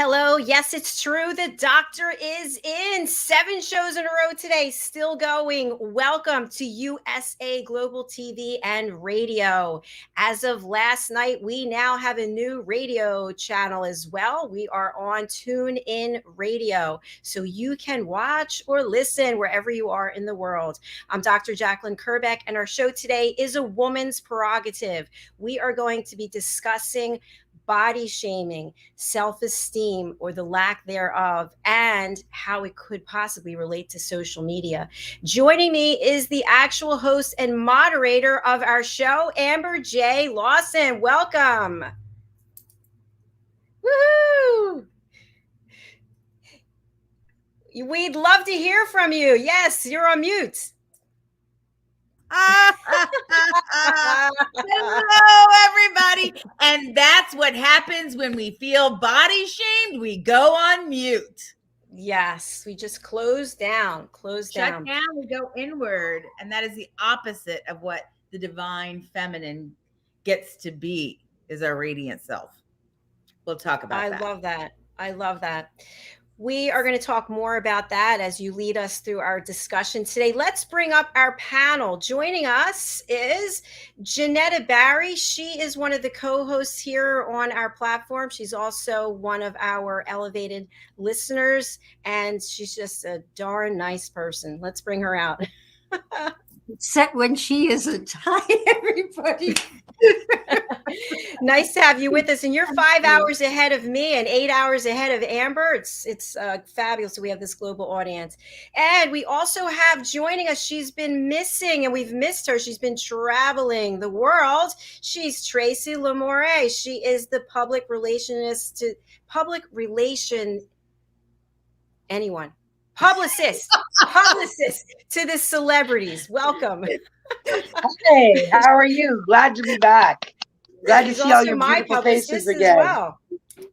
Hello. Yes, it's true. The doctor is in 7 shows in a row today, still going. Welcome to USA Global TV and Radio. As of last night, we now have a new radio channel as well. We are on TuneIn Radio, so you can watch or listen wherever you are in the world. I'm Dr. JACALYN KERBECK, and our show today is a woman's prerogative. We are going to be discussing body shaming, self-esteem, or the lack thereof, and how it could possibly relate to social media. Joining me is the actual host and moderator of our show, Amber J. Lawson. Welcome. Woohoo! We'd love to hear from you. Yes, you're on mute. Hello, everybody. And that's what happens when we feel body shamed. We go on mute. Yes, we just close down. Shut down, we go inward. And that is the opposite of what the divine feminine gets to be, is our radiant self. We'll talk about that. I love that. I love that. We are going to talk more about that as you lead us through our discussion today. Let's bring up our panel. Joining us is JENETTA Barry. She is one of the co-hosts here on our platform. She's also one of our elevated listeners, and she's just a darn nice person. Let's bring her out. Except when she isn't. Hi, everybody. Nice to have you with us. And you're 5 hours ahead of me and 8 hours ahead of Amber. It's fabulous. So we have this global audience. And we also have joining us, she's been missing and we've missed her. She's been traveling the world. She's TRACY LAMOURIE. She is the public relation publicist to the celebrities. Welcome. Hey, how are you? Glad to be back. Glad to see all your beautiful faces again. Well.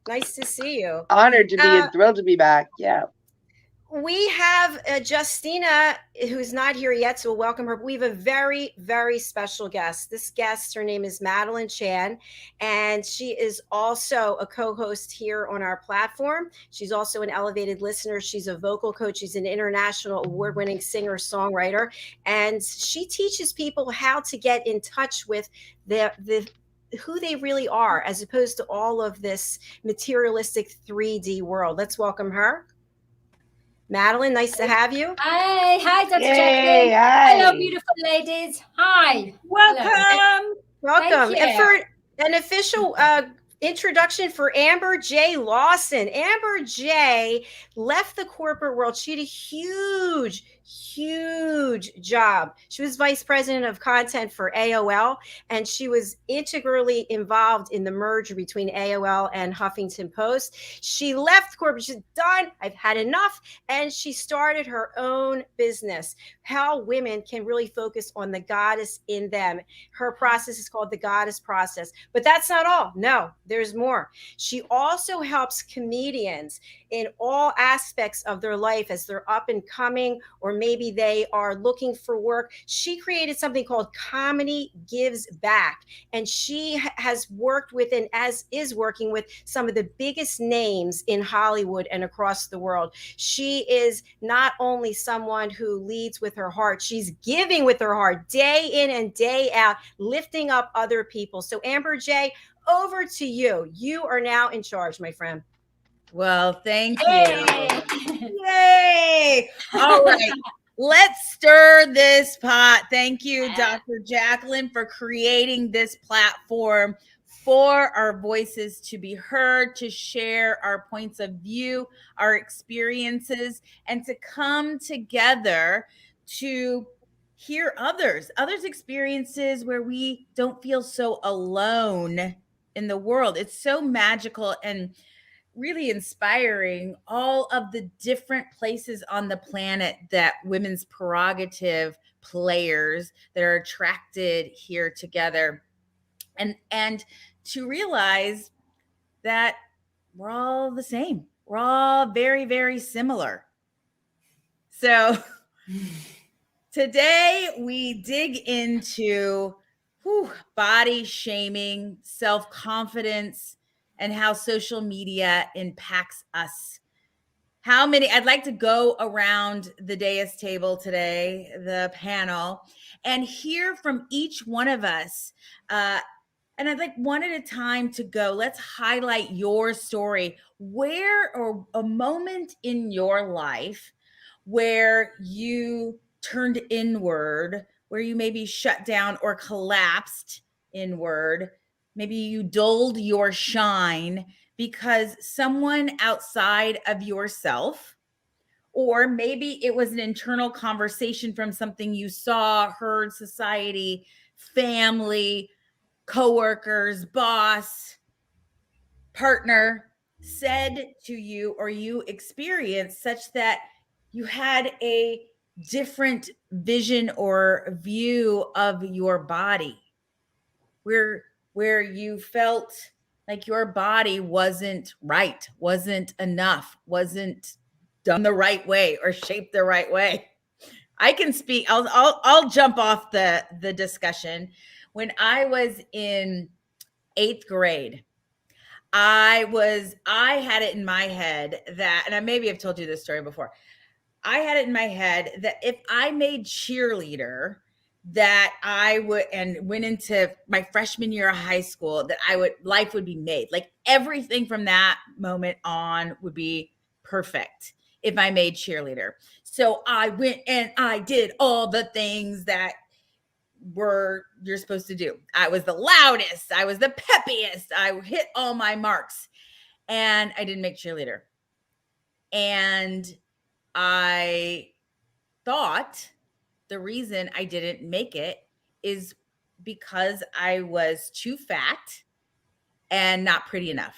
Nice to see you. Honored to be and thrilled to be back. Yeah. We have Justina, who's not here yet, so we'll welcome her. We have a very, very special guest. This guest, her name is Madalene Chan, and she is also a co-host here on our platform. She's also an elevated listener. She's a vocal coach. She's an international award-winning singer-songwriter, and she teaches people how to get in touch with who they really are, as opposed to all of this materialistic 3D world. Let's welcome her. Madalene, nice to have you. Hi, Dr. JACALYN. Hi. Hello, beautiful ladies. Hi. Welcome. Welcome. Thank And you. for an official introduction for Amber J. Lawson. Amber J. left the corporate world. She had a huge job. She was vice president of content for AOL, and she was integrally involved in the merger between AOL and Huffington Post. She left corporate. She's done. I've had enough. And she started her own business, how women can really focus on the goddess in them. Her process is called the Goddess Process. But that's not all. No, there's more. She also helps comedians in all aspects of their life as they're up and coming, or maybe they are looking for work. She created something called Comedy Gives Back, and she has worked with and is working with some of the biggest names in Hollywood and across the world. She is not only someone who leads with her heart, she's giving with her heart day in and day out, lifting up other people. So Amber J., over to you. You are now in charge, my friend. Well, thank you. Yay. All right. Let's stir this pot. Thank you, Dr. JACALYN, for creating this platform for our voices to be heard, to share our points of view, our experiences, and to come together to hear others' experiences where we don't feel so alone in the world. It's so magical and really inspiring, all of the different places on the planet that women's prerogative players that are attracted here together, and to realize that we're all the same. We're all very, very similar. So today we dig into body shaming, self-confidence, and how social media impacts us. How many, I'd like to go around the dais table today, the panel, and hear from each one of us. And I'd like one at a time to go. Let's highlight your story. Where, or a moment in your life where you turned inward, where you maybe shut down or collapsed inward. Maybe you dulled your shine because someone outside of yourself, or maybe it was an internal conversation from something you saw, heard, society, family, coworkers, boss, partner said to you, or you experienced, such that you had a different vision or view of your body, where you felt like your body wasn't right, wasn't enough, wasn't done the right way or shaped the right way. I can speak. I'll jump off the discussion. When I was in 8th grade, I had it in my head that, and I maybe have told you this story before. I had it in my head that if I made cheerleader, that I would, and went into my freshman year of high school, that life would be made. Like everything from that moment on would be perfect if I made cheerleader. So I went and I did all the things that you're supposed to do. I was the loudest, I was the peppiest, I hit all my marks, and I didn't make cheerleader. And I thought the reason I didn't make it is because I was too fat and not pretty enough.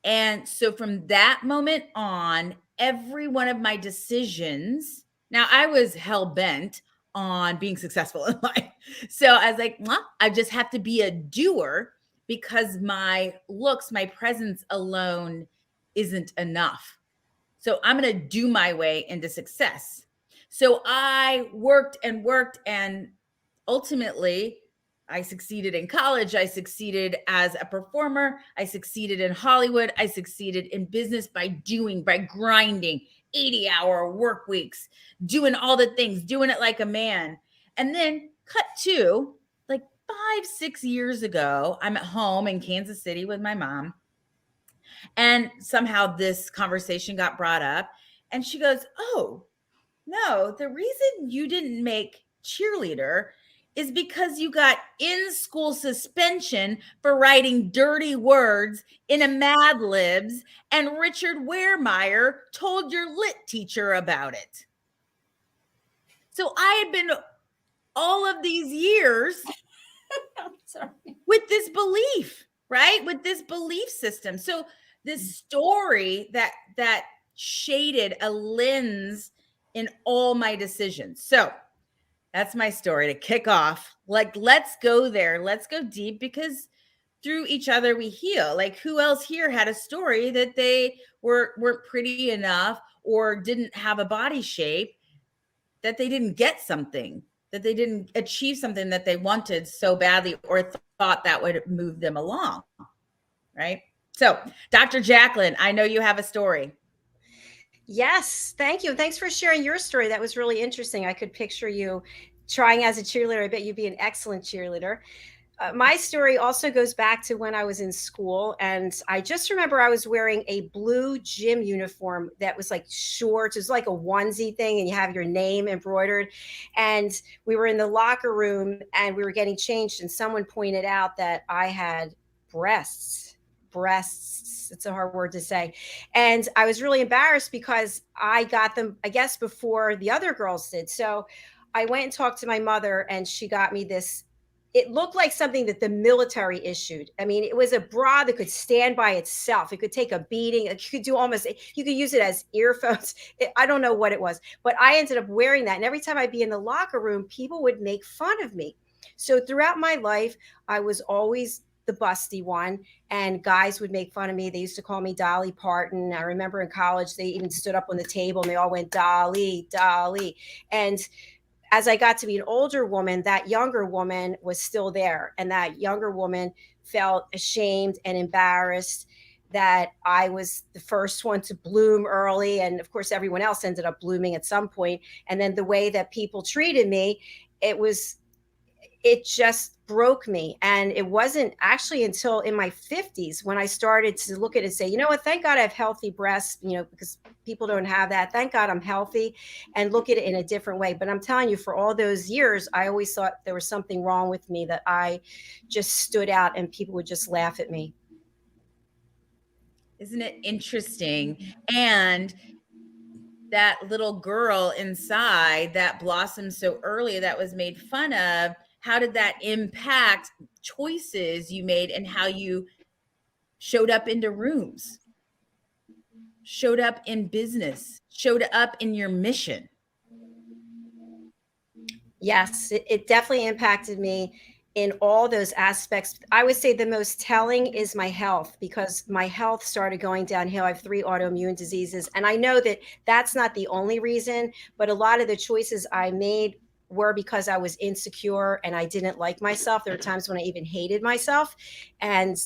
And so from that moment on, every one of my decisions, now I was hell-bent on being successful in life. So I was like, well, I just have to be a doer, because my looks, my presence alone isn't enough. So I'm going to do my way into success. So I worked and worked, and ultimately I succeeded in college. I succeeded as a performer. I succeeded in Hollywood. I succeeded in business by grinding 80-hour work weeks, doing all the things, doing it like a man. And then cut to like 5-6 years ago, I'm at home in Kansas City with my mom. And somehow this conversation got brought up, and she goes, "Oh, no, the reason you didn't make cheerleader is because you got in-school suspension for writing dirty words in a Mad Libs, and Richard Wehrmeyer told your lit teacher about it." So I had been all of these years with this belief, right? With this belief system. So this story that shaded a lens in all my decisions. So that's my story to kick off. Like, let's go there. Let's go deep, because through each other we heal. Like, who else here had a story that they weren't pretty enough, or didn't have a body shape, that they didn't get something, that they didn't achieve something that they wanted so badly, or thought that would move them along, right? So, Dr. JACALYN, I know you have a story. Yes, thank you. Thanks for sharing your story. That was really interesting. I could picture you trying as a cheerleader. I bet you'd be an excellent cheerleader. My story also goes back to when I was in school, and I just remember I was wearing a blue gym uniform that was like shorts. It was like a onesie thing, and you have your name embroidered. And we were in the locker room, and we were getting changed, and someone pointed out that I had breasts. It's a hard word to say. And I was really embarrassed because I got them, I guess, before the other girls did. So I went and talked to my mother, and she got me this. It looked like something that the military issued. I mean, it was a bra that could stand by itself. It could take a beating. You could do almost, you could use it as earphones. I don't know what it was, but I ended up wearing that. And every time I'd be in the locker room, people would make fun of me. So throughout my life, I was always the busty one, and guys would make fun of me. They used to call me Dolly Parton. I remember in college, they even stood up on the table and they all went, "Dolly, Dolly." And as I got to be an older woman, that younger woman was still there. And that younger woman felt ashamed and embarrassed that I was the first one to bloom early. And of course, everyone else ended up blooming at some point. And then the way that people treated me, it just broke me. And it wasn't actually until in my 50s when I started to look at it and say, you know what, thank God I have healthy breasts, because people don't have that. Thank God I'm healthy, and look at it in a different way. But I'm telling you, for all those years, I always thought there was something wrong with me, that I just stood out and people would just laugh at me. Isn't it interesting? And that little girl inside that blossomed so early, that was made fun of, how did that impact choices you made and how you showed up into rooms, showed up in business, showed up in your mission? Yes, it definitely impacted me in all those aspects. I would say the most telling is my health, because my health started going downhill. I have 3 autoimmune diseases. And I know that that's not the only reason, but a lot of the choices I made were because I was insecure and I didn't like myself. There were times when I even hated myself. And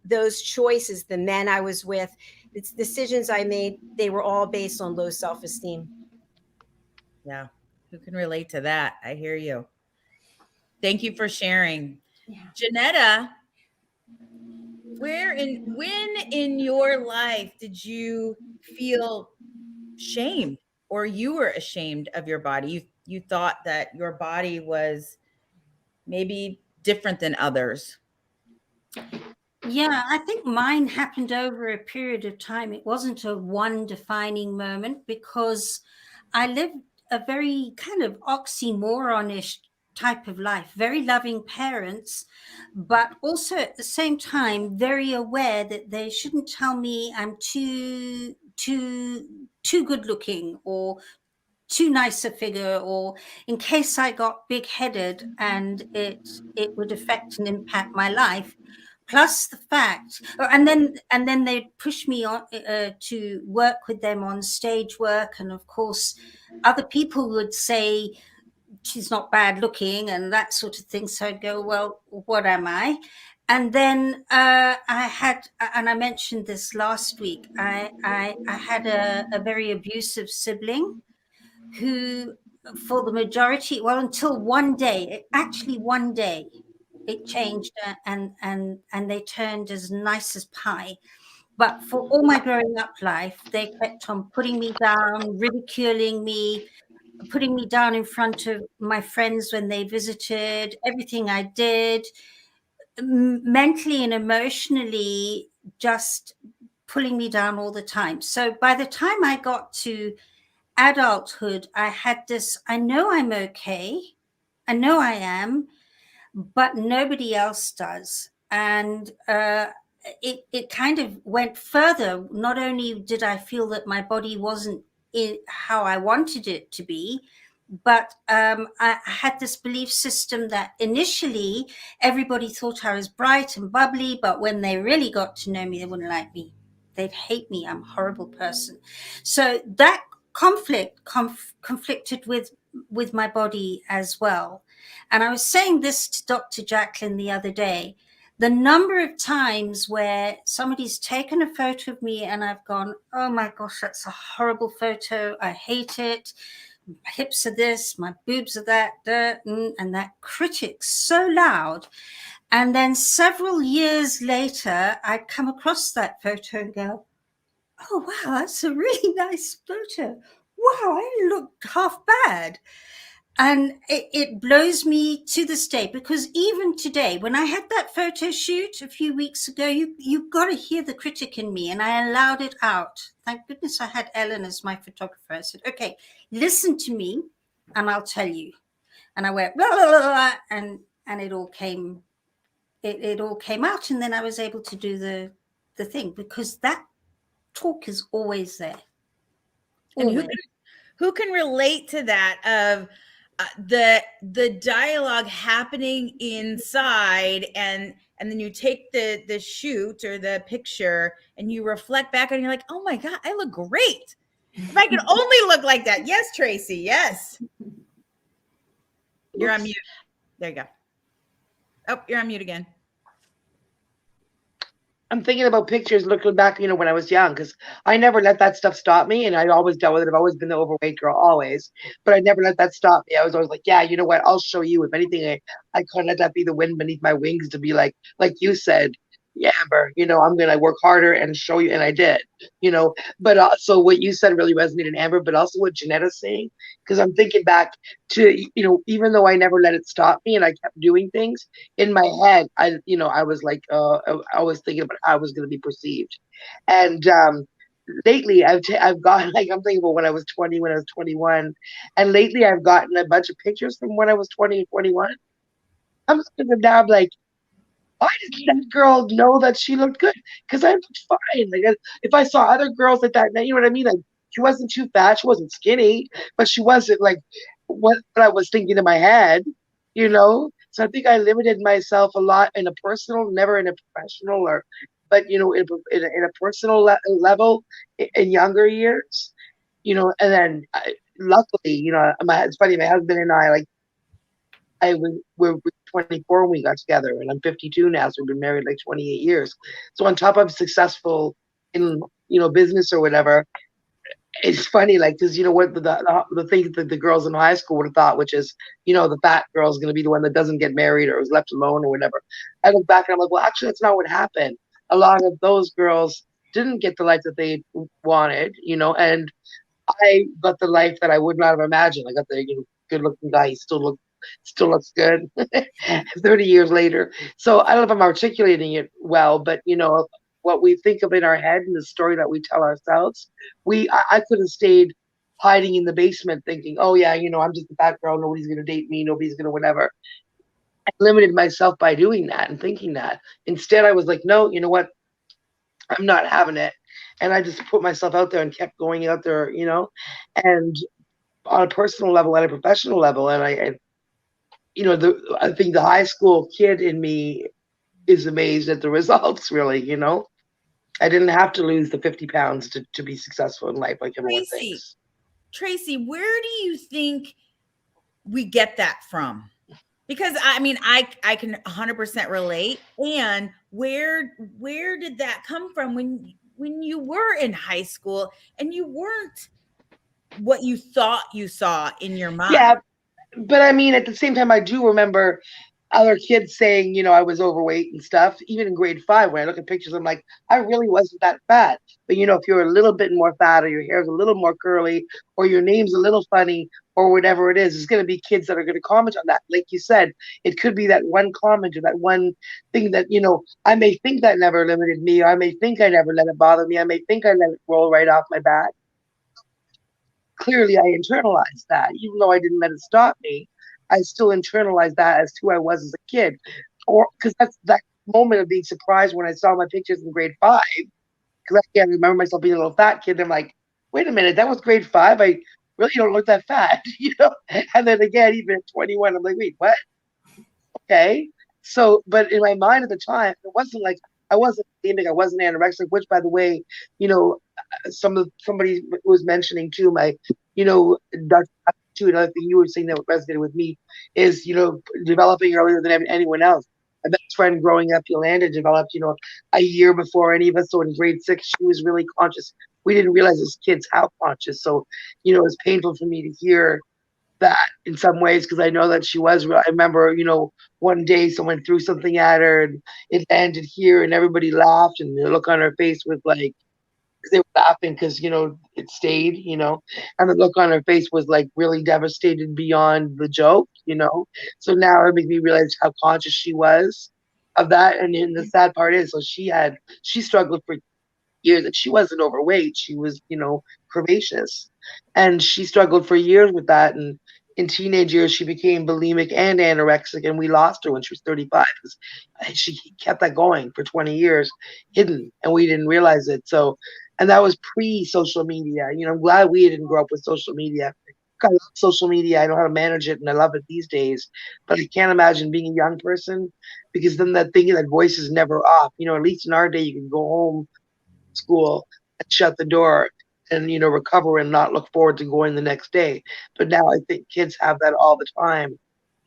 those choices, the men I was with, the decisions I made, they were all based on low self-esteem. Yeah. Who can relate to that? I hear you. Thank you for sharing. Yeah. JENETTA, when in your life did you feel shame, or you were ashamed of your body? You thought that your body was maybe different than others. Yeah, I think mine happened over a period of time. It wasn't a one defining moment, because I lived a very kind of oxymoronish type of life, very loving parents, but also at the same time very aware that they shouldn't tell me I'm too good looking or too nice a figure, or in case I got big-headed and it would affect and impact my life. Plus the fact, and then they'd push me on to work with them on stage work, and of course other people would say she's not bad looking and that sort of thing. So I'd go, well, what am I? And then I had, and I mentioned this last week, I had a very abusive sibling who, for the majority, well, until one day, actually one day, it changed, and they turned as nice as pie. But for all my growing up life, they kept on putting me down, ridiculing me, putting me down in front of my friends when they visited, everything I did, mentally and emotionally, just pulling me down all the time. So by the time I got to adulthood, I had this, I know I'm okay, I know I am, but nobody else does. And it kind of went further. Not only did I feel that my body wasn't how I wanted it to be, but I had this belief system that initially everybody thought I was bright and bubbly, but when they really got to know me, they wouldn't like me. They'd hate me. I'm a horrible person. So that conflicted with my body as well. And I was saying this to Dr. JACALYN the other day, the number of times where somebody's taken a photo of me and I've gone, oh my gosh, that's a horrible photo. I hate it. My hips are this, my boobs are that, and that critic so loud. And then several years later, I'd come across that photo and go, oh, wow, that's a really nice photo. Wow, I didn't look half bad. And it blows me to this day, because even today, when I had that photo shoot a few weeks ago, you've got to hear the critic in me, and I allowed it out. Thank goodness I had Ellen as my photographer. I said, okay, listen to me and I'll tell you. And I went, blah, blah, blah, blah, and it all came, it all came out. And then I was able to do the thing, because that talk is always there. Always. And who can relate to that of the dialogue happening inside, and then you take the shoot or the picture and you reflect back and you're like, oh my God, I look great. If I could only look like that. Yes, Tracy. Yes. You're on mute. There you go. Oh, you're on mute again. I'm thinking about pictures looking back, when I was young, because I never let that stuff stop me. And I always dealt with it. I've always been the overweight girl, always. But I never let that stop me. I was always like, yeah, you know what? I'll show you. If anything, I couldn't let that be the wind beneath my wings to be like you said, yeah, Amber, I'm going to work harder and show you. And I did, But also what you said really resonated, Amber, but also what Jenetta's saying, because I'm thinking back to, even though I never let it stop me and I kept doing things in my head, I was like, I was thinking about how I was going to be perceived. And lately I've gotten, like, I'm thinking about when I was 20, when I was 21. And lately I've gotten a bunch of pictures from when I was 20 and 21. I'm looking at them now, I'm like, why didn't that girl know that she looked good? Because I looked fine. Like, if I saw other girls like that, you know what I mean? Like, she wasn't too fat, she wasn't skinny, but she wasn't like what I was thinking in my head, So I think I limited myself a lot in a personal, never in a professional, but in a personal level in younger years, And then luckily, it's funny. My husband and I, we're 24 when we got together, and I'm 52 now, so we've been married like 28 years. So on top of successful in business or whatever, it's funny, like, because what the thing that the girls in high school would have thought, which is the fat girl is going to be the one that doesn't get married or is left alone or whatever. I look back and I'm like, well, actually, that's not what happened. A lot of those girls didn't get the life that they wanted, and I got the life that I would not have imagined. I got the good-looking guy. He still looks good 30 years later. So I don't know if I'm articulating it well, but what we think of in our head and the story that we tell ourselves, I could have stayed hiding in the basement thinking, oh yeah, I'm just a fat girl, nobody's gonna date me, nobody's gonna whatever. I limited myself by doing that and thinking that. Instead I was like, no, you know what, I'm not having it. And I just put myself out there and kept going out there, and on a personal level and a professional level. And I think the high school kid in me is amazed at the results, really, I didn't have to lose the 50 pounds to be successful in life like everyone thinks. Tracy, where do you think we get that from? Because I can 100% relate. And where did that come from when you were in high school and you weren't what you thought you saw in your mind? Yeah, but at the same time, I do remember other kids saying, I was overweight and stuff. Even in grade 5, when I look at pictures, I'm like, I really wasn't that fat. But if you're a little bit more fat, or your hair's a little more curly, or your name's a little funny, or whatever it is, there's going to be kids that are going to comment on that. Like you said, it could be that one comment or that one thing that, I may think that never limited me, or I may think I never let it bother me. I may think I let it roll right off my back. Clearly, I internalized that. Even though I didn't let it stop me, I still internalized that as who I was as a kid. Or because that's that moment of being surprised when I saw my pictures in grade 5. Because I can't remember myself being a little fat kid. And I'm like, wait a minute, that was grade 5. I really don't look that fat, And then again, even at 21, I'm like, wait, what? Okay. So, but in my mind at the time, it wasn't like I wasn't bulimic, I wasn't anorexic. Which, by the way, somebody was mentioning too. My, Dr. Too, another thing you were saying that resonated with me is, developing earlier than anyone else. My best friend growing up, Yolanda, developed, a year before any of us. So in grade 6, she was really conscious. We didn't realize as kids how conscious. So, it was painful for me to hear that in some ways, because I know that she was. I remember, one day someone threw something at her and it landed here and everybody laughed, and the look on her face was like, they were laughing because it stayed, and the look on her face was like really devastated beyond the joke, So now it makes me realize how conscious she was of that. And then the sad part is, so she struggled for years, and she wasn't overweight, she was curvaceous, and she struggled for years with that. And in teenage years she became bulimic and anorexic, and we lost her when she was 35 because she kept that going for 20 years hidden, and we didn't realize it. So, and that was pre-social media. I'm glad we didn't grow up with social media. I love social media. I know how to manage it, and I love it these days. But I can't imagine being a young person, because then that thing, that voice is never off. At least in our day, you can go home, school, and shut the door, and recover and not look forward to going the next day. But now I think kids have that all the time.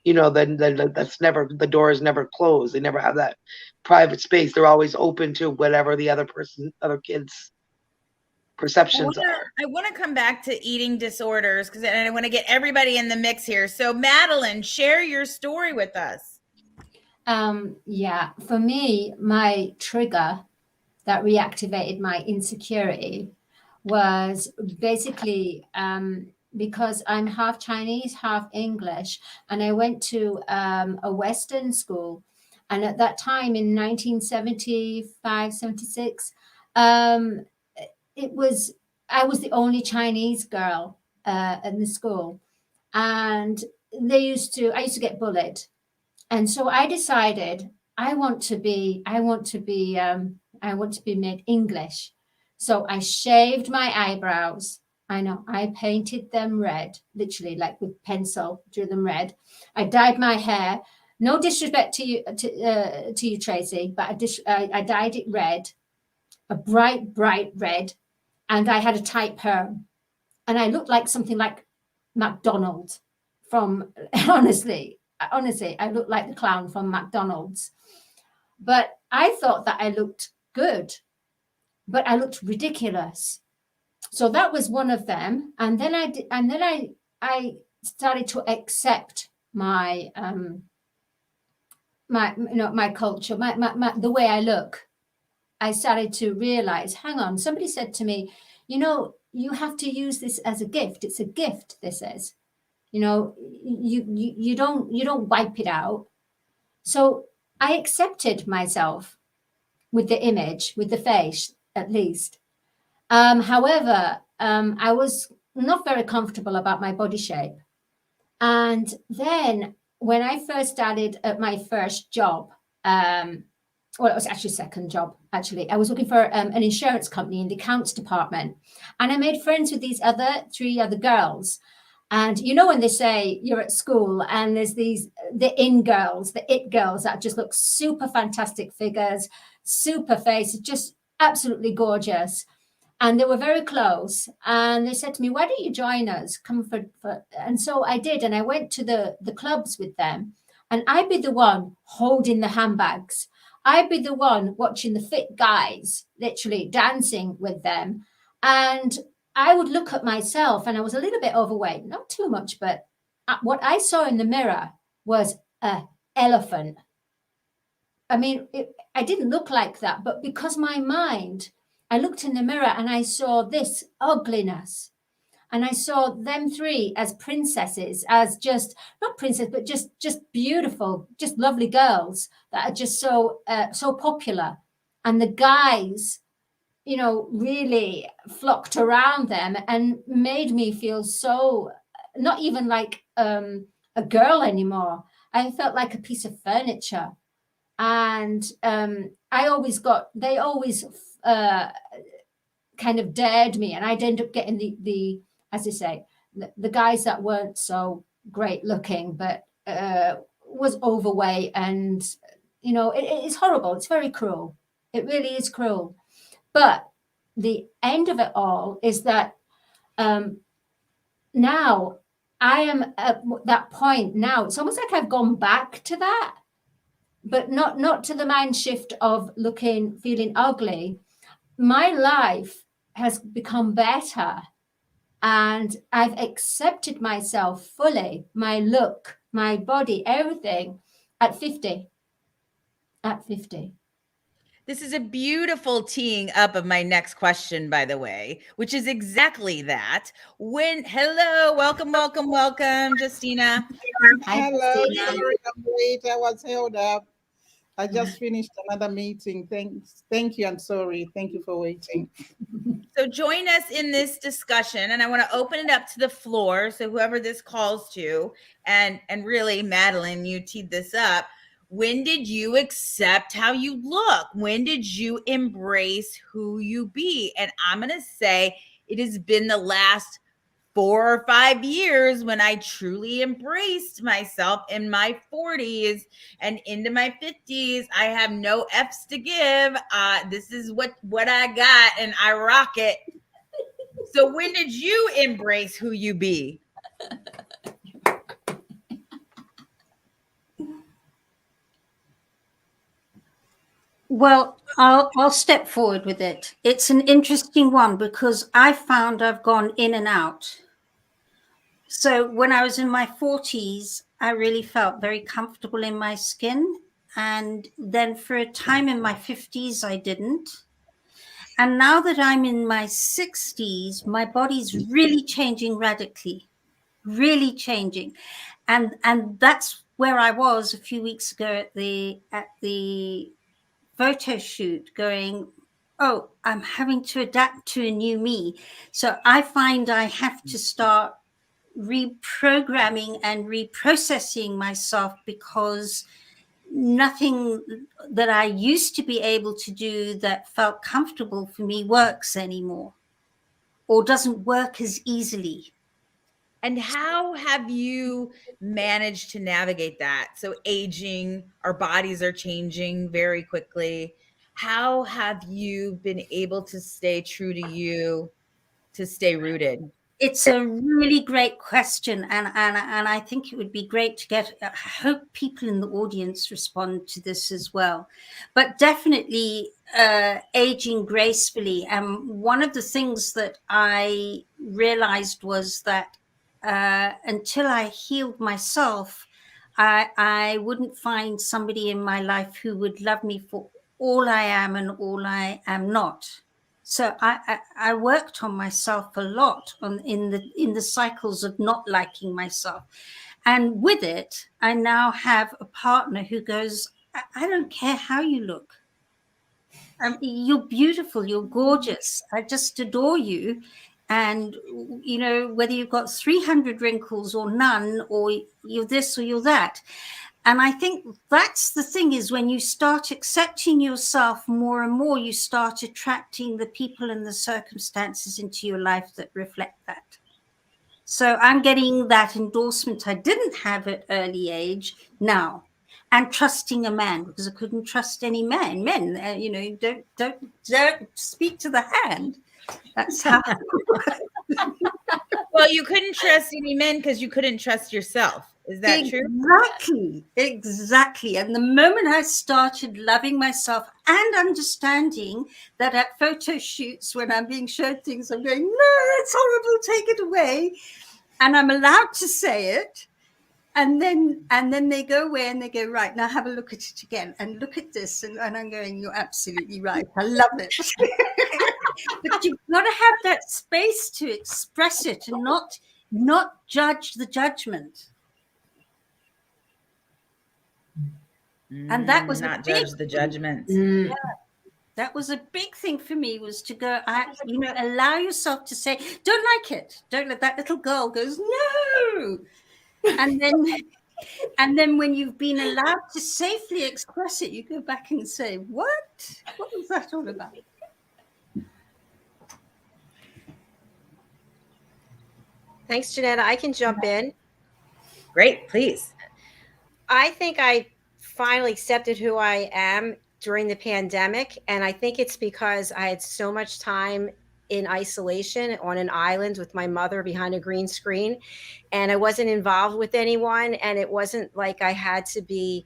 you know, then that's never, the door is never closed. They never have that private space. They're always open to whatever the other kids' perceptions are. I want to come back to eating disorders because I want to get everybody in the mix here. So Madeleine, share your story with us. Yeah, for me, my trigger that reactivated my insecurity was basically because I'm half Chinese, half English, and I went to a Western school. And at that time in 1975, 76, I was the only Chinese girl in the school. And I used to get bullied. And so I decided I want to be made English. So I shaved my eyebrows. I know, I painted them red, literally like with pencil, drew them red. I dyed my hair. No disrespect to you, Tracy, but I dyed it red, a bright red, and I had a tight perm, and I looked like something like McDonald's from honestly, I looked like the clown from McDonald's. But I thought that I looked good, but I looked ridiculous. So that was one of them. And then I started to accept my my culture, my the way I look. I started to realize, hang on, somebody said to me, you know, you have to use this as a gift. It's a gift, this is. You know, you don't wipe it out. So I accepted myself with the image, with the face, at least. However, I was not very comfortable about my body shape. And then when I first started at my first job, well, it was actually second job, actually. I was working for an insurance company in the accounts department. And I made friends with these three other girls. And you know when they say you're at school and there's the it girls that just look super fantastic figures, super faces, just absolutely gorgeous. And they were very close. And they said to me, why don't you join us? Come for and so I did. And I went to the clubs with them. And I'd be the one holding the handbags. I'd be the one watching the fit guys, literally dancing with them. And I would look at myself, and I was a little bit overweight, not too much, but what I saw in the mirror was an elephant. I mean, I didn't look like that, but because my mind, I looked in the mirror and I saw this ugliness. And I saw them three as princesses, as just, not princess, but just beautiful, just lovely girls that are just so popular. And the guys, you know, really flocked around them and made me feel so, not even like a girl anymore. I felt like a piece of furniture. And they always kind of dared me, and I'd end up getting the as they say, the guys that weren't so great looking, but was overweight. And, you know, it's horrible. It's very cruel. It really is cruel. But the end of it all is that now I am at that point now. It's almost like I've gone back to that, but not to the mind shift of feeling ugly. My life has become better, and I've accepted myself fully, my look, my body, everything at 50. At 50. This is a beautiful teeing up of my next question, by the way, which is exactly that. Hello, welcome, Justina. Hello, sorry I'm late. I was held up. I just finished another meeting. Thank you. I'm sorry. Thank you for waiting. So join us in this discussion, and I want to open it up to the floor. So whoever this calls to, and really, Madeleine, you teed this up. When did you accept how you look? When did you embrace who you be? And I'm going to say it has been the last 4 or 5 years when I truly embraced myself in my 40s and into my 50s. I have no F's to give. This is what I got, and I rock it. So when did you embrace who you be? Well, I'll step forward with it. It's an interesting one because I found I've gone in and out. So when I was in my 40s, I really felt very comfortable in my skin. And then for a time in my 50s, I didn't. And now that I'm in my 60s, my body's really changing radically, really changing. And that's where I was a few weeks ago at the photo shoot, going, oh, I'm having to adapt to a new me. So I find I have to start reprogramming and reprocessing myself, because nothing that I used to be able to do that felt comfortable for me works anymore, or doesn't work as easily. And how have you managed to navigate that? So aging, our bodies are changing very quickly. How have you been able to stay true to you, to stay rooted? It's a really great question, and I think it would be great to get. I hope people in the audience respond to this as well. But definitely aging gracefully. One of the things that I realized was that until I healed myself, I wouldn't find somebody in my life who would love me for all I am and all I am not. So I worked on myself a lot in the cycles of not liking myself. And with it, I now have a partner who goes, I don't care how you look. You're beautiful, you're gorgeous. I just adore you. And, you know, whether you've got 300 wrinkles or none, or you're this or you're that. And I think that's the thing, is when you start accepting yourself more and more, you start attracting the people and the circumstances into your life that reflect that. So I'm getting that endorsement I didn't have at early age now. And trusting a man, because I couldn't trust any man. Men, you know, don't speak to the hand. That's how. Well, you couldn't trust any men because you couldn't trust yourself. Is that true? Exactly. And the moment I started loving myself and understanding that at photo shoots, when I'm being showed things, I'm going, no, it's horrible, take it away. And I'm allowed to say it. And then they go away and they go, right, now have a look at it again and look at this. And I'm going, you're absolutely right. I love it. But you've got to have that space to express it and not judge the judgment. And that was not judge the judgment. Yeah, that was a big thing for me, was to go, allow yourself to say, don't like it. Don't let that little girl goes, no. And then when you've been allowed to safely express it, you go back and say, what was that all about? Thanks, Jenetta. I can jump in. Great, please. I think I finally accepted who I am during the pandemic. And I think it's because I had so much time in isolation on an island with my mother behind a green screen. And I wasn't involved with anyone. And it wasn't like I had to be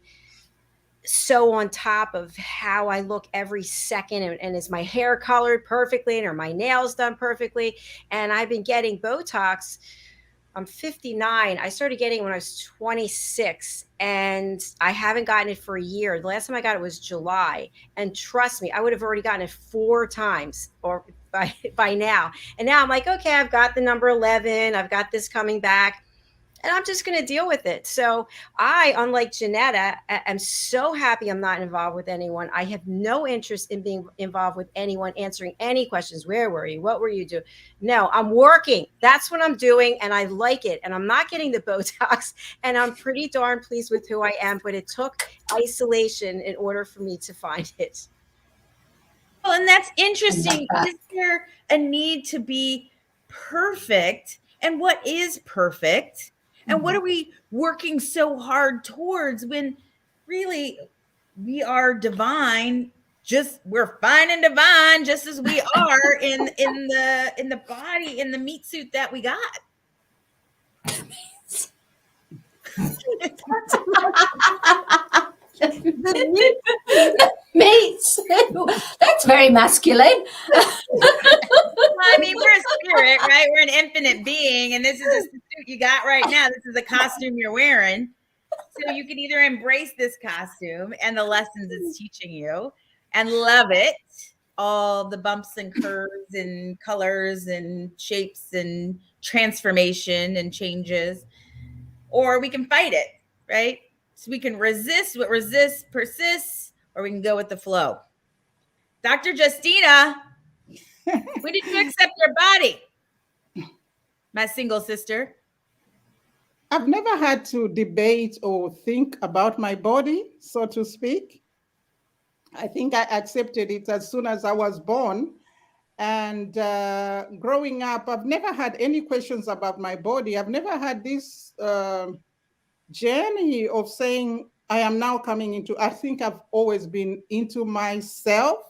so on top of how I look every second. And is my hair colored perfectly? And are my nails done perfectly? And I've been getting Botox. I'm 59. I started getting it when I was 26, and I haven't gotten it for a year. The last time I got it was July. And trust me, I would have already gotten it 4 times or by now. And now I'm like, okay, I've got the number 11. I've got this coming back, and I'm just going to deal with it. So I, unlike Jenetta, am so happy I'm not involved with anyone. I have no interest in being involved with anyone, answering any questions. Where were you? What were you doing? No, I'm working. That's what I'm doing, and I like it. And I'm not getting the Botox, and I'm pretty darn pleased with who I am. But it took isolation in order for me to find it. Well, and that's interesting. Is there a need to be perfect? And what is perfect? And what are we working so hard towards, when really we are divine? We're fine and divine, just as we are in the body, in the meat suit that we got. Mates. very masculine. I mean, we're a spirit, right? We're an infinite being, and this is just the suit you got right now. This is the costume you're wearing. So you can either embrace this costume and the lessons it's teaching you and love it, all the bumps and curves and colors and shapes and transformation and changes, or we can fight it, right? So we can resist what resists, persists, or we can go with the flow. Dr. Justina, when did you accept your body? My single sister. I've never had to debate or think about my body, so to speak. I think I accepted it as soon as I was born. And growing up, I've never had any questions about my body. I've never had this journey of saying, I am now coming into, I think I've always been into myself.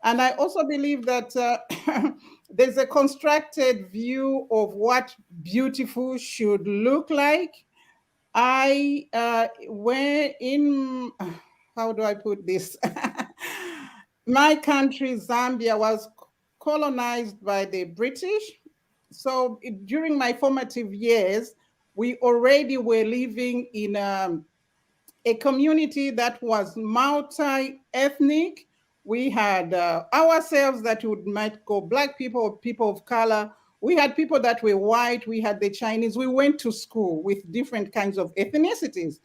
And I also believe that there's a constructed view of what beautiful should look like. When in, how do I put this? My country, Zambia, was colonized by the British. So during my formative years, we already were living in a community that was multi-ethnic. We had ourselves that might go Black people or people of color. We had people that were white. We had the Chinese. We went to school with different kinds of ethnicities.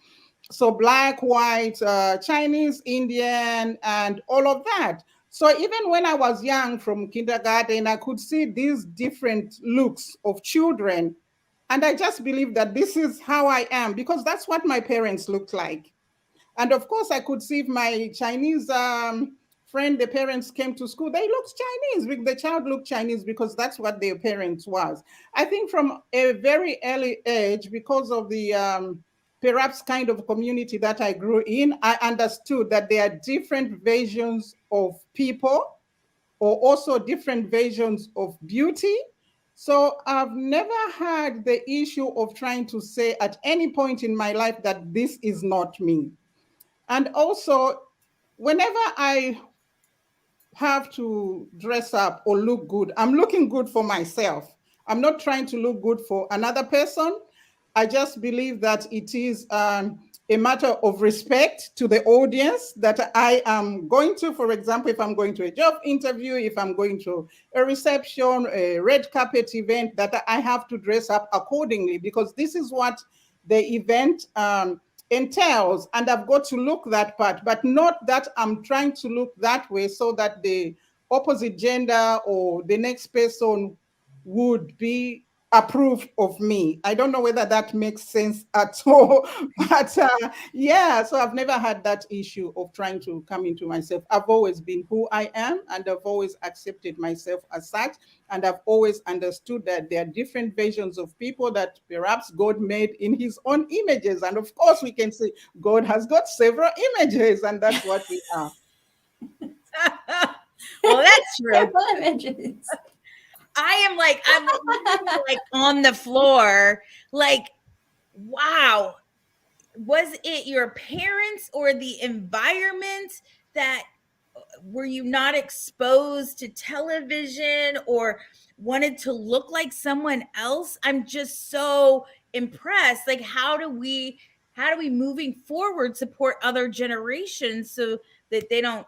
So Black, white, Chinese, Indian, and all of that. So even when I was young from kindergarten, I could see these different looks of children. And I just believe that this is how I am, because that's what my parents looked like. And of course, I could see if my Chinese friend, the parents came to school, they looked Chinese. The child looked Chinese because that's what their parents was. I think from a very early age, because of the perhaps kind of community that I grew in, I understood that there are different versions of people, or also different versions of beauty. So I've never had the issue of trying to say at any point in my life that this is not me. And also, whenever I have to dress up or look good, I'm looking good for myself. I'm not trying to look good for another person. I just believe that it is a matter of respect to the audience that I am going to. For example, if I'm going to a job interview, if I'm going to a reception, a red carpet event, that I have to dress up accordingly, because this is what the event entails, and I've got to look that part, but not that I'm trying to look that way so that the opposite gender or the next person would be approved of me. I don't know whether that makes sense at all, but yeah, so I've never had that issue of trying to come into myself. I've always been who I am, and I've always accepted myself as such, and I've always understood that there are different versions of people that perhaps God made in his own images. And of course, we can say God has got several images, and that's what we are. Well, that's true. Several images. I'm like on the floor, like, wow. Was it your parents or the environment that were you not exposed to television or wanted to look like someone else? I'm just so impressed. Like, how do we moving forward support other generations so that they don't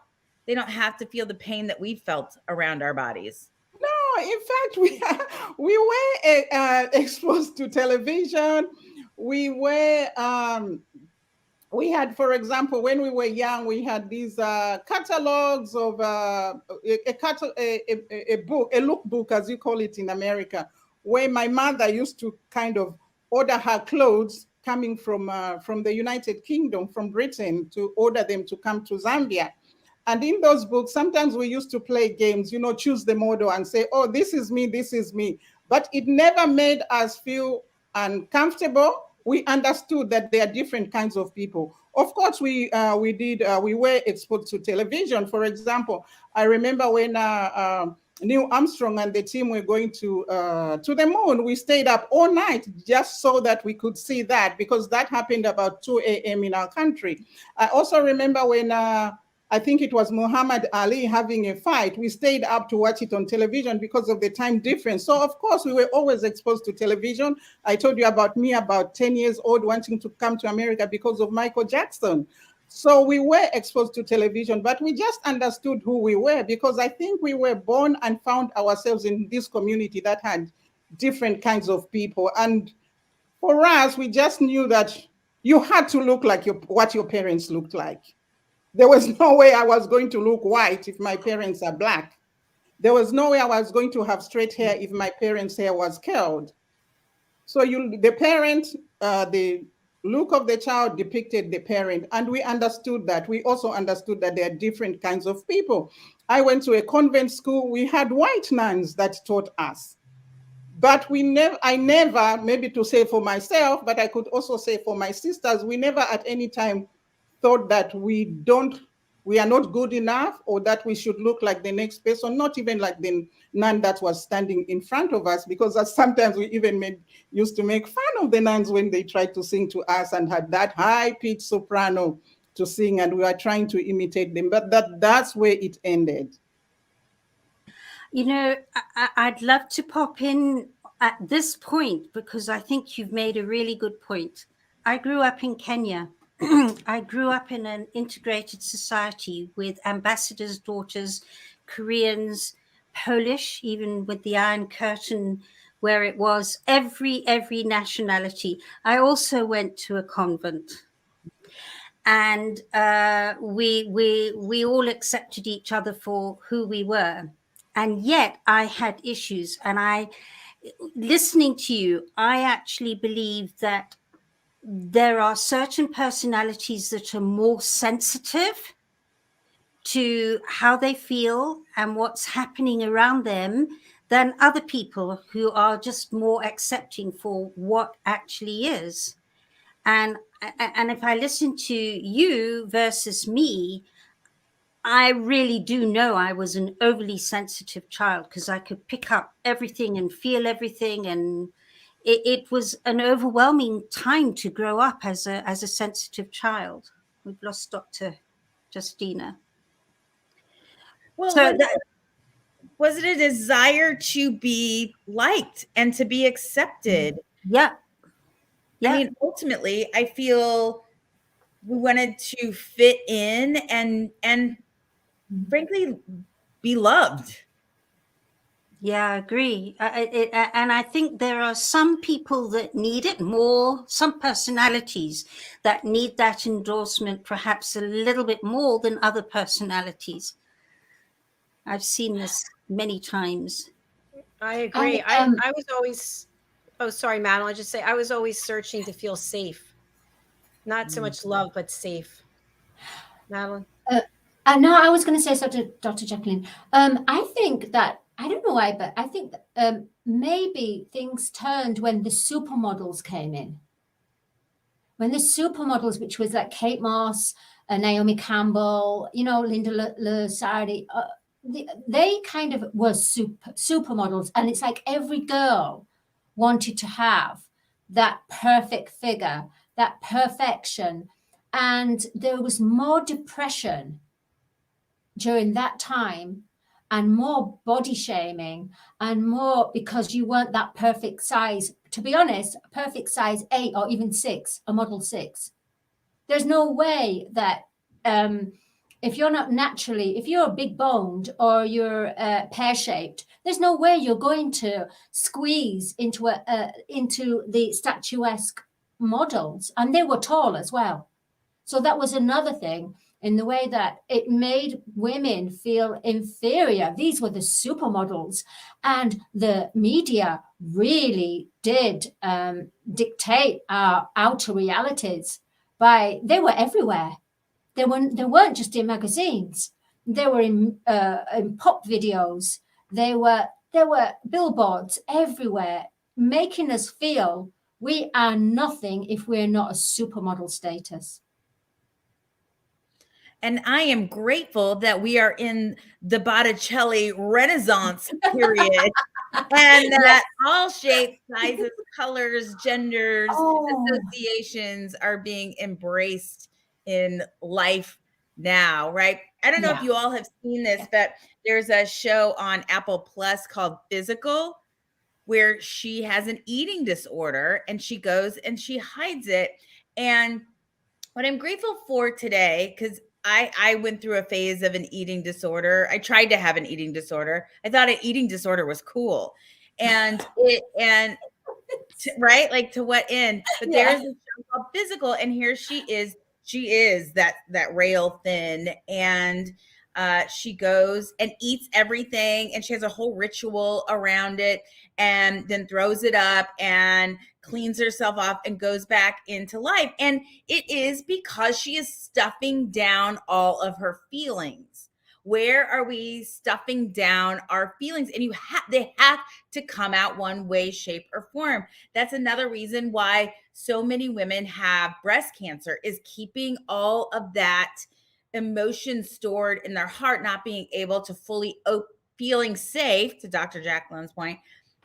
have to feel the pain that we felt around our bodies? No, in fact, we were exposed to television. We were we had, for example, when we were young, we had these catalogs of a book, a lookbook, as you call it in America, where my mother used to kind of order her clothes coming from the United Kingdom, from Britain, to order them to come to Zambia. And in those books, sometimes we used to play games, choose the model and say, oh, this is me, this is me. But it never made us feel uncomfortable. We understood that there are different kinds of people. Of course, we were exposed to television. For example, I remember when Neil Armstrong and the team were going to the moon, we stayed up all night just so that we could see that, because that happened about 2 a.m. in our country. I also remember when I think it was Muhammad Ali having a fight. We stayed up to watch it on television because of the time difference. So of course we were always exposed to television. I told you about me, about 10 years old, wanting to come to America because of Michael Jackson. So we were exposed to television, but we just understood who we were, because I think we were born and found ourselves in this community that had different kinds of people. And for us, we just knew that you had to look like what your parents looked like. There was no way I was going to look white if my parents are black. There was no way I was going to have straight hair if my parents' hair was curled. So the parent, the look of the child depicted the parent, and we understood that. We also understood that there are different kinds of people. I went to a convent school. We had white nuns that taught us. But I never, maybe to say for myself, but I could also say for my sisters, we never at any time thought that we are not good enough, or that we should look like the next person, not even like the nun that was standing in front of us, because sometimes we even used to make fun of the nuns when they tried to sing to us and had that high-pitched soprano to sing, and we were trying to imitate them, but that's where it ended. You know, I'd love to pop in at this point, because I think you've made a really good point. I grew up in Kenya. I grew up in an integrated society with ambassadors' daughters, Koreans, Polish, even with the Iron Curtain, where it was every nationality. I also went to a convent, and we all accepted each other for who we were. And yet I had issues. And listening to you, I actually believe that there are certain personalities that are more sensitive to how they feel and what's happening around them than other people who are just more accepting for what actually is. And if I listen to you versus me, I really do know I was an overly sensitive child, because I could pick up everything and feel everything, and it was an overwhelming time to grow up as a sensitive child. We've lost Dr. Justina. Well, So was it a desire to be liked and to be accepted? Yeah. I mean, ultimately, I feel we wanted to fit in and frankly, be loved. Yeah, I agree. And I think there are some people that need it more, some personalities that need that endorsement perhaps a little bit more than other personalities. I've seen this many times. I agree. I was always, oh, sorry, Madeline, I'll just say I was always searching to feel safe. Not so much love, but safe. Madeline? No, I was going to say something, Dr. JACALYN. I think that, I don't know why, but I think that, maybe things turned when the supermodels came in. When the supermodels, which was like Kate Moss, Naomi Campbell, you know, Linda Lusardi, they kind of were supermodels. And it's like every girl wanted to have that perfect figure, that perfection. And there was more depression during that time, and more body shaming, and more because you weren't that perfect size. To be honest, a perfect size 8 or even 6, a model 6. There's no way that if you're not naturally, if you're big boned or you're pear shaped, there's no way you're going to squeeze into the statuesque models. And they were tall as well. So that was another thing, in the way that it made women feel inferior. These were the supermodels, and the media really did dictate our outer realities. They were everywhere. They weren't just in magazines. They were in pop videos. There were billboards everywhere, making us feel we are nothing if we're not a supermodel status. And I am grateful that we are in the Botticelli Renaissance period, and that all shapes, sizes, colors, genders, associations are being embraced in life now, right? I don't know if Yeah. you all have seen this, but there's a show on Apple Plus called Physical, where she has an eating disorder and she goes and she hides it. And what I'm grateful for today, because I went through a phase of an eating disorder. I tried to have an eating disorder. I thought an eating disorder was cool. And right? Like, to what end? But Yeah. there's a show called Physical, and here she is that rail thin, and she goes and eats everything, and she has a whole ritual around it, and then throws it up and cleans herself off and goes back into life. And it is because she is stuffing down all of her feelings. Where are we stuffing down our feelings? And they have to come out one way, shape, or form. That's another reason why so many women have breast cancer, is keeping all of that emotion stored in their heart, not being able to fully feeling safe, to Dr. Jacalyn's point,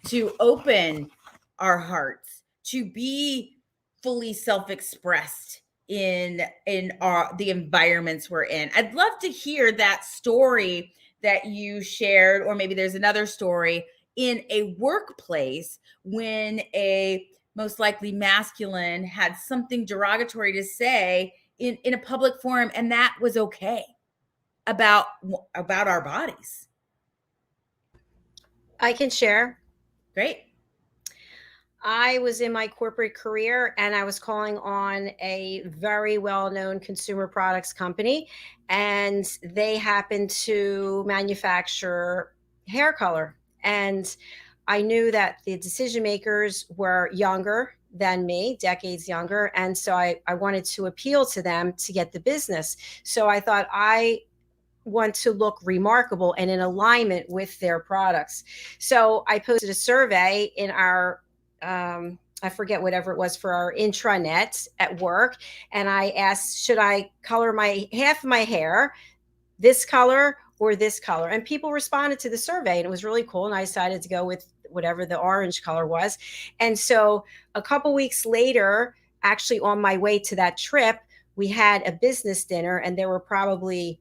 to open our hearts, to be fully self-expressed in the environments we're in. I'd love to hear that story that you shared, or maybe there's another story in a workplace when a most likely masculine had something derogatory to say in a public forum, and that was okay about our bodies. I can share. Great. I was in my corporate career and I was calling on a very well-known consumer products company, and they happened to manufacture hair color. And I knew that the decision makers were younger than me, decades younger. And so I wanted to appeal to them to get the business. So I thought, I want to look remarkable and in alignment with their products. So I posted a survey in our I forget whatever it was, for our intranet at work. And I asked, should I color half of my hair this color or this color? And people responded to the survey, and it was really cool. And I decided to go with whatever the orange color was. And so a couple weeks later, actually on my way to that trip, we had a business dinner, and there were probably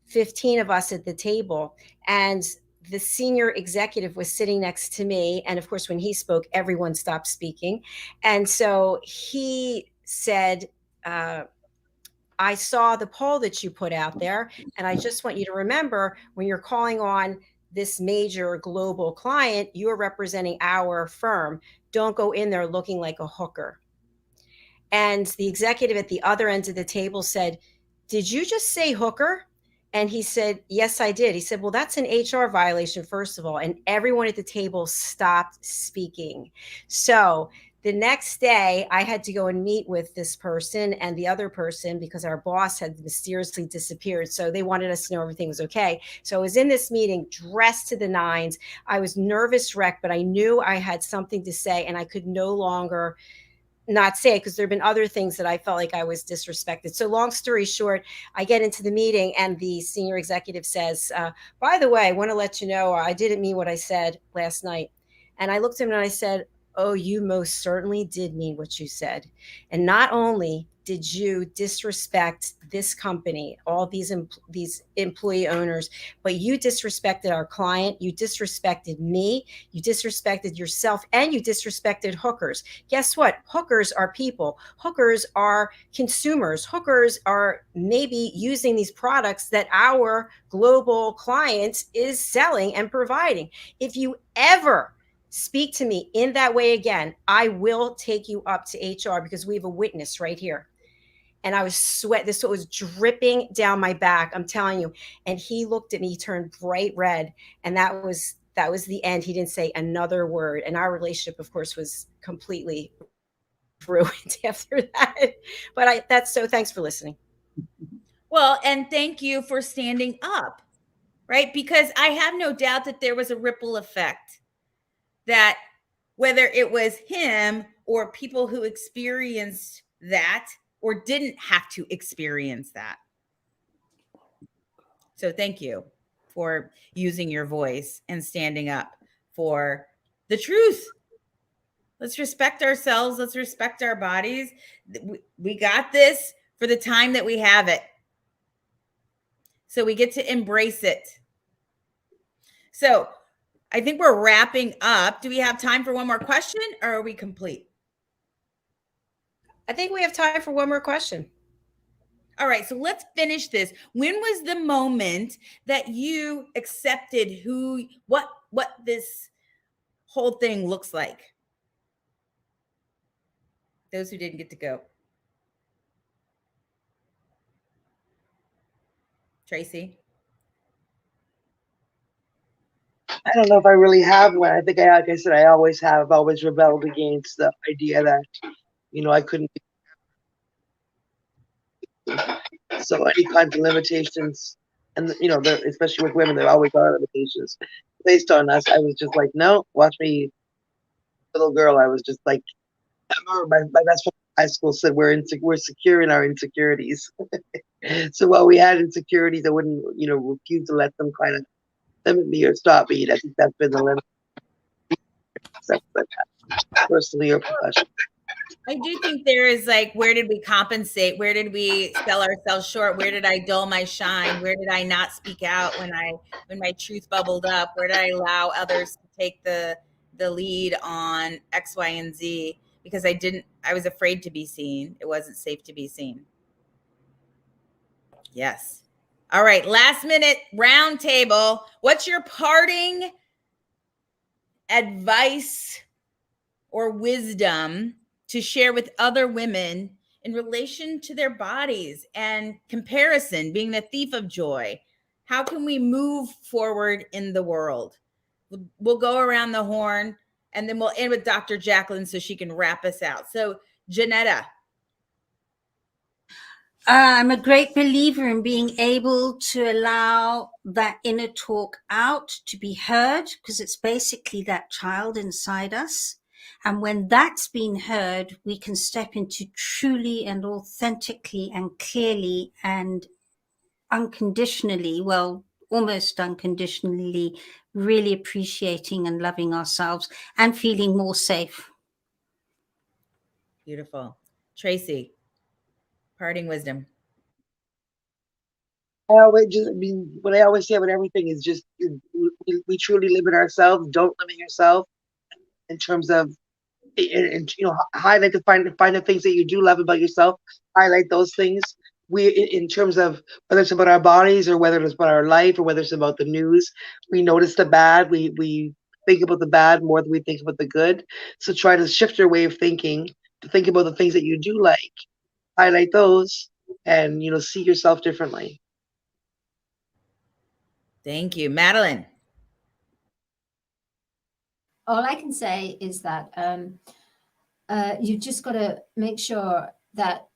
15 of us at the table. And the senior executive was sitting next to me. And of course, when he spoke, everyone stopped speaking. And so he said, I saw the poll that you put out there, and I just want you to remember, when you're calling on this major global client, you are representing our firm. Don't go in there looking like a hooker. And the executive at the other end of the table said, did you just say hooker? And he said, yes, I did. He said, well, that's an HR violation, first of all. And everyone at the table stopped speaking. So the next day, I had to go and meet with this person and the other person, because our boss had mysteriously disappeared. So they wanted us to know everything was okay. So I was in this meeting dressed to the nines. I was nervous wreck, but I knew I had something to say, and I could no longer not say it, because there have been other things that I felt like I was disrespected. So long story short, I get into the meeting and the senior executive says, by the way, I want to let you know, I didn't mean what I said last night. And I looked at him and I said, oh, you most certainly did mean what you said. And not only did you disrespect this company, all these employee owners, but you disrespected our client, you disrespected me, you disrespected yourself, and you disrespected hookers. Guess what? Hookers are people. Hookers are consumers. Hookers are maybe using these products that our global client is selling and providing. If you ever speak to me in that way again, I will take you up to HR, because we have a witness right here. And I was this was dripping down my back, I'm telling you. And he looked at me, he turned bright red. And that was the end. He didn't say another word. And our relationship, of course, was completely ruined after that. But thanks for listening. Well, and thank you for standing up, right? Because I have no doubt that there was a ripple effect, that whether it was him or people who experienced that or didn't have to experience that. So thank you for using your voice and standing up for the truth. Let's respect ourselves. Let's respect our bodies. We got this for the time that we have it. So we get to embrace it. So I think we're wrapping up. Do we have time for one more question, or are we complete? I think we have time for one more question. All right, so let's finish this. When was the moment that you accepted what this whole thing looks like? Those who didn't get to go. Tracy? I don't know if I really have one. I think like I said, I always have. I've always rebelled against the idea that, I couldn't be. So any kinds of limitations, and especially with women, there always are limitations placed on us. I was just like, no, watch me, little girl. I was just like, I remember my best friend in high school said we're secure in our insecurities. So while we had insecurities, I wouldn't, refuse to let them kind of limit me or stop me. I think that's been the limit, personally or professionally. I do think there is like, where did we compensate? Where did we sell ourselves short? Where did I dull my shine? Where did I not speak out when my truth bubbled up? Where did I allow others to take the lead on X, Y, and Z? Because I was afraid to be seen. It wasn't safe to be seen. Yes. All right. Last minute round table. What's your parting advice or wisdom to share with other women in relation to their bodies and comparison being the thief of joy? How can we move forward in the world? We'll go around the horn, and then we'll end with Dr. JACALYN so she can wrap us out. So, JENETTA. I'm a great believer in being able to allow that inner talk out to be heard, because it's basically that child inside us. And when that's been heard, we can step into truly and authentically and clearly and unconditionally, well, almost unconditionally, really appreciating and loving ourselves and feeling more safe. Beautiful. Tracy, parting wisdom. What I always say about everything is just we truly live in ourselves. Don't limit yourself in terms of, highlight find the things that you do love about yourself. Highlight those things. In terms of whether it's about our bodies or whether it's about our life or whether it's about the news, we notice the bad. We think about the bad more than we think about the good. So try to shift your way of thinking to think about the things that you do like. Highlight those and, see yourself differently. Thank you. Madalene. All I can say is that you just got to make sure that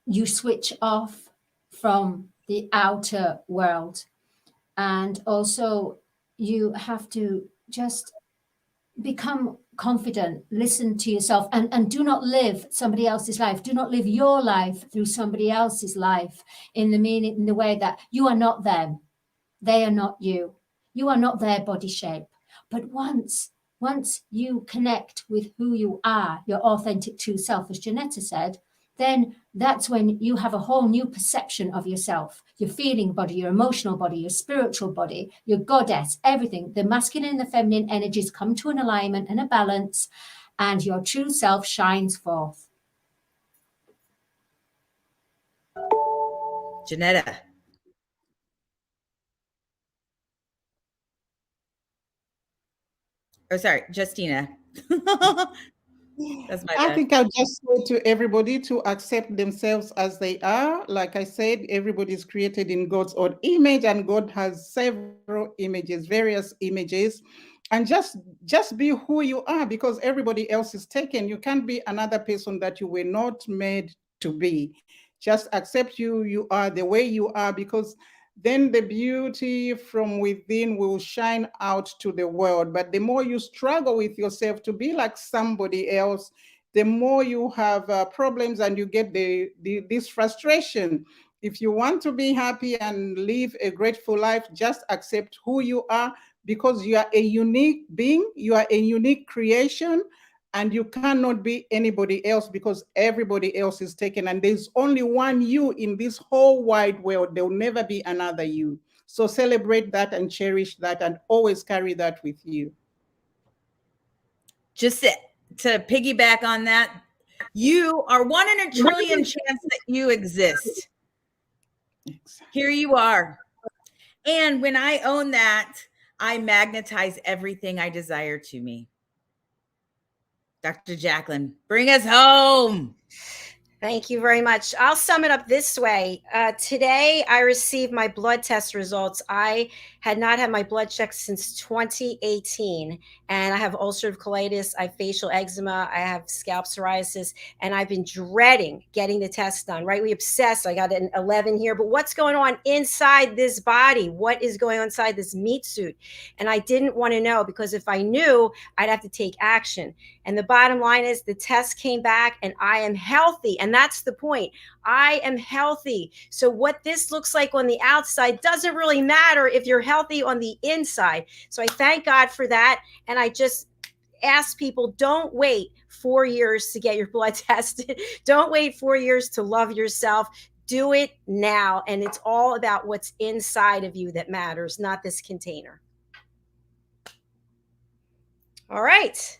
you switch off from the outer world. And also you have to just become confident, listen to yourself, and do not live somebody else's life. Do not live your life through somebody else's life in the way that you are not them. They are not you. You are not their body shape. But once you connect with who you are, your authentic true self, as JENETTA said, then that's when you have a whole new perception of yourself, your feeling body, your emotional body, your spiritual body, your goddess, everything. The masculine and the feminine energies come to an alignment and a balance, and your true self shines forth. JENETTA. Oh, sorry, Justina. That's my bad. I think I'll just say to everybody to accept themselves as they are. Like I said, everybody is created in God's own image, and God has several images, various images. And just be who you are, because everybody else is taken. You can't be another person that you were not made to be. Just accept you are the way you are, because then the beauty from within will shine out to the world. But the more you struggle with yourself to be like somebody else, the more you have problems and you get this frustration. If you want to be happy and live a grateful life, just accept who you are, because you are a unique being, you are a unique creation, and you cannot be anybody else because everybody else is taken, and there's only one you in this whole wide world. There will never be another you. So celebrate that and cherish that and always carry that with you. Just to piggyback on that, you are 1 in a trillion chance that you exist. Here you are. And when I own that, I magnetize everything I desire to me. Dr. JACALYN, bring us home. Thank you very much. I'll sum it up this way. Today, I received my blood test results. I had not had my blood checked since 2018, and I have ulcerative colitis, I have facial eczema, I have scalp psoriasis, and I've been dreading getting the test done, right? We obsess. I got an 11 here, but what's going on inside this body? What is going on inside this meat suit? And I didn't want to know, because if I knew, I'd have to take action. And the bottom line is the test came back and I am healthy. And that's the point. I am healthy. So what this looks like on the outside doesn't really matter if you're healthy on the inside. So I thank God for that. And I just ask people, don't wait 4 years to get your blood tested. Don't wait 4 years to love yourself. Do it now. And it's all about what's inside of you that matters, not this container. All right.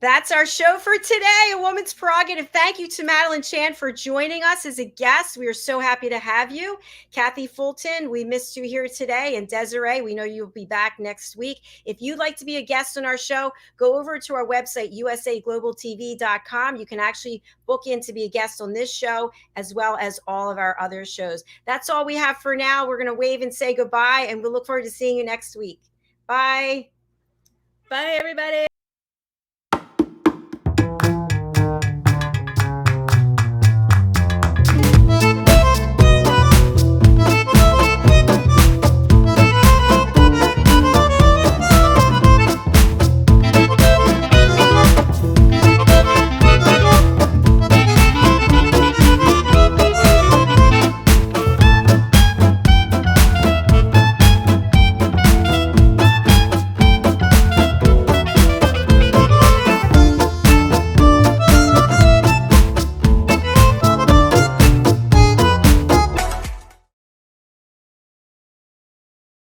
That's our show for today, A Woman's Prerogative. Thank you to Madalene Chan for joining us as a guest. We are so happy to have you. Kathy Fulton, we missed you here today. And Desiree, we know you'll be back next week. If you'd like to be a guest on our show, go over to our website, usaglobaltv.com. You can actually book in to be a guest on this show, as well as all of our other shows. That's all we have for now. We're going to wave and say goodbye, and we'll look forward to seeing you next week. Bye. Bye, everybody.